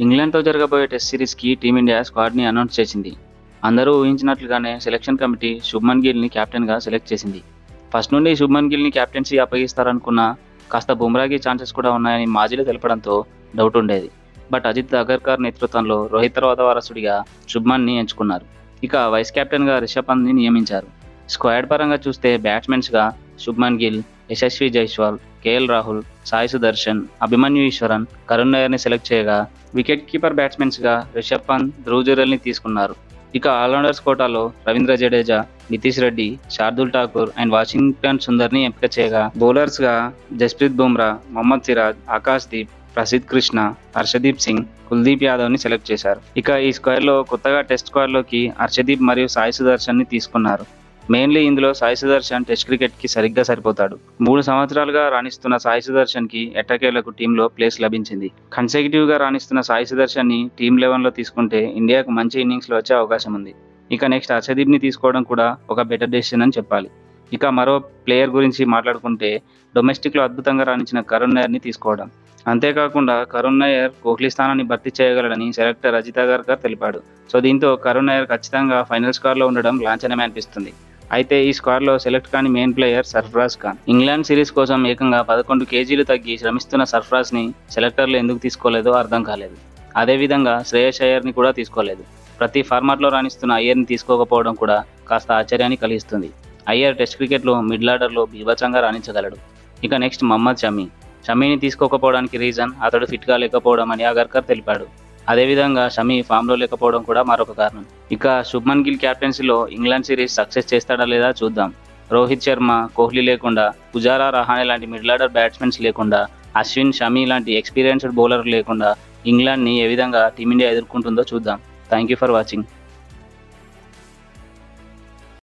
ఇంగ్లాండ్తో జరగబోయే test సిరీస్కి team India స్క్వాడ్ని announce చేసింది. అందరూ ఊహించినట్లుగానే సెలక్షన్ కమిటీ శుభ్మన్ గిల్ని కెప్టెన్గా సెలెక్ట్ చేసింది. ఫస్ట్ నుండి శుభ్మన్ గిల్ని కెప్టెన్సీ అప్పగిస్తారనుకున్నా కాస్త బుమ్రాకి ఛాన్సెస్ కూడా ఉన్నాయని మాజీలు తెలపడంతో డౌట్ ఉండేది. బట్ అజిత్ అగర్కర్ నేతృత్వంలో రోహిత్ తర్వాత వారసుడిగా శుభ్మన్ని ఎంచుకున్నారు. ఇక వైస్ కెప్టెన్గా రిషబ్ పంత్ని నియమించారు. స్క్వాడ్ పరంగా చూస్తే బ్యాట్స్మెన్స్గా శుభ్మన్ గిల్, యశస్వి జైస్వాల్, కేఎల్ రాహుల్, సాయి సుదర్శన్, అభిమన్యు ఈశ్వరన్, కరుణ్ నాయర్ని సెలెక్ట్ చేయగా వికెట్ కీపర్ బ్యాట్స్మెన్స్గా రిషబ్ పంత్, ధ్రువ్ జురెల్ని తీసుకున్నారు. ఇక ఆల్రౌండర్స్ కోటాలో రవీంద్ర జడేజా, నితీష్ రెడ్డి, శార్దుల్ ఠాకూర్ అండ్ వాషింగ్టన్ సుందర్ని ఎంపిక చేయగా బౌలర్స్గా జస్ప్రీత్ బుమ్రా, మొహమ్మద్ సిరాజ్, ఆకాశ్ దీప్, ప్రసిద్ కృష్ణ, హర్షదీప్ సింగ్, కుల్దీప్ యాదవ్ని సెలెక్ట్ చేశారు. ఇక ఈ స్క్వాడ్లో కొత్తగా టెస్ట్ స్క్వాడ్లోకి హర్షదీప్ మరియు సాయి సుదర్శన్ని తీసుకున్నారు. మెయిన్లీ ఇందులో సాయి సుదర్శన్ టెస్ట్ క్రికెట్కి సరిగ్గా సరిపోతాడు. 3 సంవత్సరాలుగా రాణిస్తున్న సాయి సుదర్శన్కి ఎట్టకేలకు టీంలో ప్లేస్ లభించింది. కన్సెక్యూటివ్గా రాణిస్తున్న సాయి సుదర్శన్ని టీమ్ 11లో తీసుకుంటే ఇండియాకు మంచి ఇన్నింగ్స్లో వచ్చే అవకాశం ఉంది. ఇక నెక్స్ట్ హర్షదీప్ని తీసుకోవడం కూడా ఒక బెటర్ డెసిషన్ అని చెప్పాలి. ఇక మరో ప్లేయర్ గురించి మాట్లాడుకుంటే డొమెస్టిక్లో అద్భుతంగా రాణించిన కరుణ్ నాయర్ని తీసుకోవడం. అంతేకాకుండా కరుణ్ నాయర్ కోహ్లీ స్థానాన్ని భర్తీ చేయగలడని సెలెక్టర్ అజిత్ అగర్కర్ తెలిపాడు. సో దీంతో కరుణ్ నాయర్ ఖచ్చితంగా ఫైనల్ స్కోర్లో ఉండడం లాంఛనమే అనిపిస్తుంది. అయితే ఈ స్క్వాడ్లో సెలెక్ట్ కాని main player Sarfaraz Khan. England series కోసం ఏకంగా 11 కేజీలు తగ్గి శ్రమిస్తున్న సర్ఫరాజ్ని సెలెక్టర్లు ఎందుకు తీసుకోలేదో అర్థం కాలేదు. అదేవిధంగా శ్రేయస్ అయ్యర్ని కూడా తీసుకోలేదు. ప్రతి ఫార్మాట్లో రాణిస్తున్న అయ్యర్ని తీసుకోకపోవడం కూడా కాస్త ఆశ్చర్యాన్ని కలిగిస్తుంది. అయ్యర్ టెస్ట్ క్రికెట్లో మిడిల్ ఆర్డర్లో బీభత్సంగా రాణించగలడు. ఇక నెక్స్ట్ మహమ్మద్ షమీ. షమీని తీసుకోకపోవడానికి రీజన్ అతడు ఫిట్గా లేకపోవడం అని అగర్కర్ తెలిపాడు. అదేవిధంగా షమీ ఫామ్లో లేకపోవడం కూడా మరొక కారణం. ఇక శుభ్మన్ గిల్ క్యాప్టెన్సీలో ఇంగ్లాండ్ సిరీస్ సక్సెస్ చేస్తాడా లేదా చూద్దాం. రోహిత్ శర్మ, కోహ్లీ లేకుండా, పుజారా, రహానే లాంటి మిడిల్ ఆర్డర్ బ్యాట్స్మెన్స్ లేకుండా, అశ్విన్, షమీ లాంటి ఎక్స్పీరియన్స్డ్ బౌలర్ లేకుండా ఇంగ్లాండ్ని ఏ విధంగా టీమిండియా ఎదుర్కొంటుందో చూద్దాం. Thank you for watching.